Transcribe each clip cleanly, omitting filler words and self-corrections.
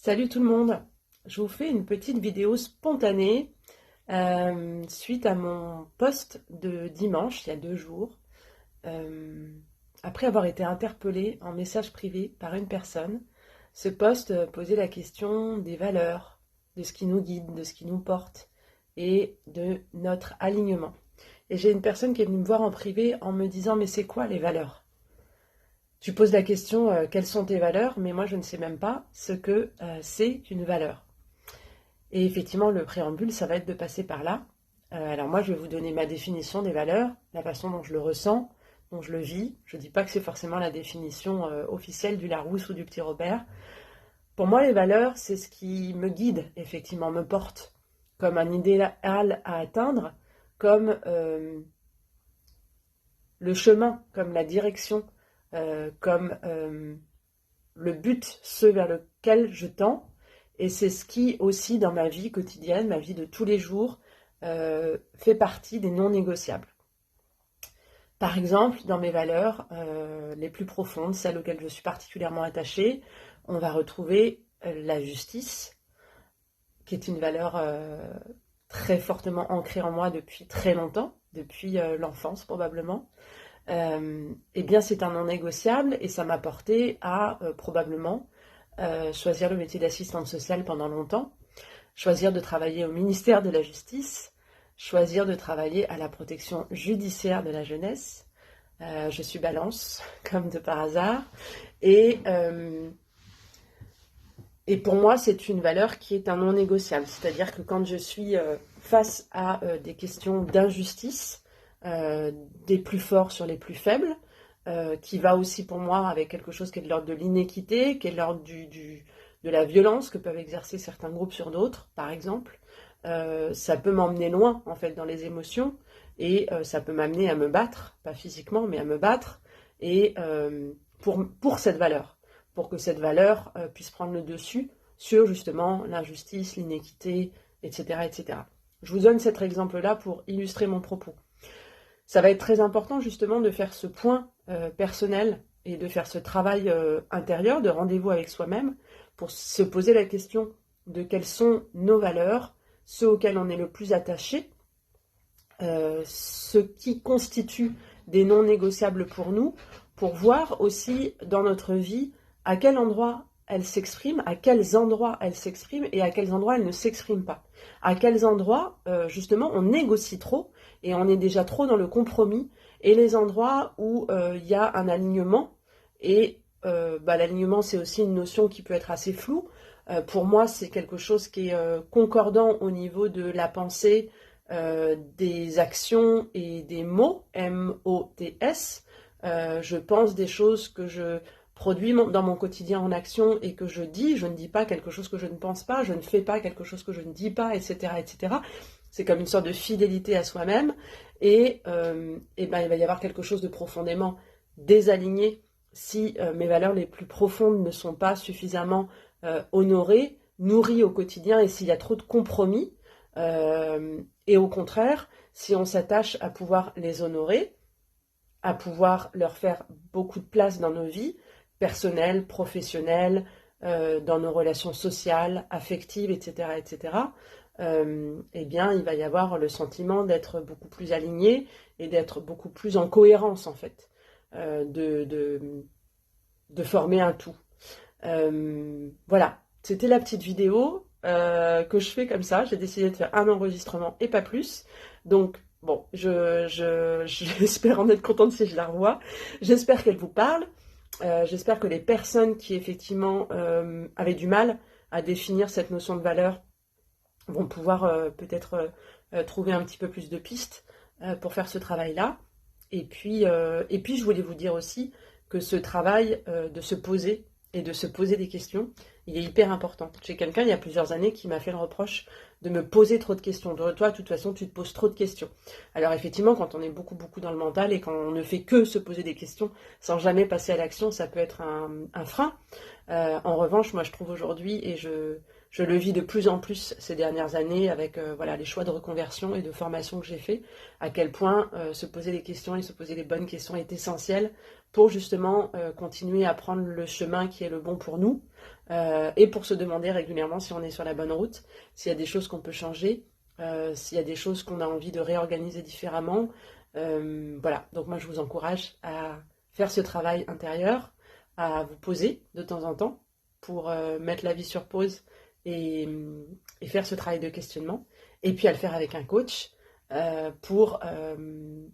Salut tout le monde, je vous fais une petite vidéo spontanée suite à mon post de dimanche, il y a 2 jours, euh, après avoir été interpellée en message privé par une personne. Ce post posait la question des valeurs, de ce qui nous guide, de ce qui nous porte et de notre alignement. Et j'ai une personne qui est venue me voir en privé en me disant: mais c'est quoi les valeurs? Tu poses la question quelles sont tes valeurs, mais moi je ne sais même pas ce que c'est qu'une valeur. Et effectivement, le préambule, ça va être de passer par là. Alors moi, je vais vous donner ma définition des valeurs, la façon dont je le ressens, dont je le vis. Je ne dis pas que c'est forcément la définition officielle du Larousse ou du Petit Robert. Pour moi, les valeurs, c'est ce qui me guide, effectivement, me porte comme un idéal à atteindre, comme le chemin, comme la direction, comme le but, ce vers lequel je tends. Et c'est ce qui aussi, dans ma vie quotidienne, ma vie de tous les jours, fait partie des non négociables. Par exemple, dans mes valeurs les plus profondes, celles auxquelles je suis particulièrement attachée, on va retrouver la justice, qui est une valeur très fortement ancrée en moi depuis très longtemps, depuis l'enfance probablement. Eh bien, c'est un non négociable et ça m'a porté à probablement choisir le métier d'assistante sociale pendant longtemps, choisir de travailler au ministère de la Justice, choisir de travailler à la protection judiciaire de la jeunesse. Je suis balance, comme de par hasard. Et pour moi, c'est une valeur qui est un non négociable. C'est-à-dire que quand je suis face à des questions d'injustice, des plus forts sur les plus faibles, qui va aussi pour moi avec quelque chose qui est de l'ordre de l'inéquité, qui est de l'ordre de la violence que peuvent exercer certains groupes sur d'autres, par exemple. Ça peut m'emmener loin, en fait, dans les émotions, et ça peut m'amener à me battre, pas physiquement, mais à me battre, et pour cette valeur, pour que cette valeur puisse prendre le dessus sur, justement, l'injustice, l'inéquité, etc., etc. Je vous donne cet exemple-là pour illustrer mon propos. Ça va être très important justement de faire ce point personnel et de faire ce travail intérieur de rendez-vous avec soi-même pour se poser la question de quelles sont nos valeurs, ceux auxquels on est le plus attaché, ce qui constitue des non négociables pour nous, pour voir aussi dans notre vie à quel endroit elles s'expriment, à quels endroits elles s'expriment et à quels endroits elles ne s'expriment pas. À quels endroits, justement, on négocie trop et on est déjà trop dans le compromis, et les endroits où il y a un alignement, et l'alignement, c'est aussi une notion qui peut être assez floue. Pour moi, c'est quelque chose qui est concordant au niveau de la pensée, des actions et des mots, M-O-T-S. Je pense des choses que je produis dans mon quotidien en action et que je dis. Je ne dis pas quelque chose que je ne pense pas, je ne fais pas quelque chose que je ne dis pas, etc., etc. C'est comme une sorte de fidélité à soi-même, et il va y avoir quelque chose de profondément désaligné si mes valeurs les plus profondes ne sont pas suffisamment honorées, nourries au quotidien, et s'il y a trop de compromis. Et au contraire, si on s'attache à pouvoir les honorer, à pouvoir leur faire beaucoup de place dans nos vies, personnelles, professionnelles, dans nos relations sociales, affectives, etc., etc., eh bien, il va y avoir le sentiment d'être beaucoup plus aligné et d'être beaucoup plus en cohérence, en fait, de former un tout. Voilà, c'était la petite vidéo que je fais comme ça. J'ai décidé de faire un enregistrement et pas plus. Donc, bon, j'espère en être contente si je la revois. J'espère qu'elle vous parle. J'espère que les personnes qui, effectivement, avaient du mal à définir cette notion de valeur vont pouvoir peut-être trouver un petit peu plus de pistes pour faire ce travail-là. Et puis, je voulais vous dire aussi que ce travail de se poser et de se poser des questions, il est hyper important. J'ai quelqu'un il y a plusieurs années qui m'a fait le reproche de me poser trop de questions. Toi, de toute façon, tu te poses trop de questions. Alors effectivement, quand on est beaucoup dans le mental et quand on ne fait que se poser des questions sans jamais passer à l'action, ça peut être un frein. En revanche, moi je trouve aujourd'hui, et Je le vis de plus en plus ces dernières années avec voilà, les choix de reconversion et de formation que j'ai fait, à quel point se poser des questions et se poser les bonnes questions est essentiel pour justement continuer à prendre le chemin qui est le bon pour nous et pour se demander régulièrement si on est sur la bonne route, s'il y a des choses qu'on peut changer, s'il y a des choses qu'on a envie de réorganiser différemment. Voilà, donc moi je vous encourage à faire ce travail intérieur, à vous poser de temps en temps pour mettre la vie sur pause et faire ce travail de questionnement, et puis à le faire avec un coach pour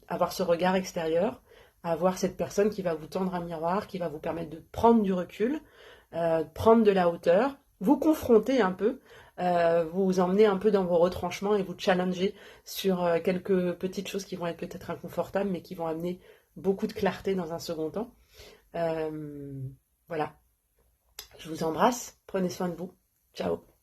avoir ce regard extérieur, avoir cette personne qui va vous tendre un miroir, qui va vous permettre de prendre du recul, prendre de la hauteur, vous confronter un peu, vous emmener un peu dans vos retranchements et vous challenger sur quelques petites choses qui vont être peut-être inconfortables, mais qui vont amener beaucoup de clarté dans un second temps. Voilà. Je vous embrasse, prenez soin de vous. Ciao.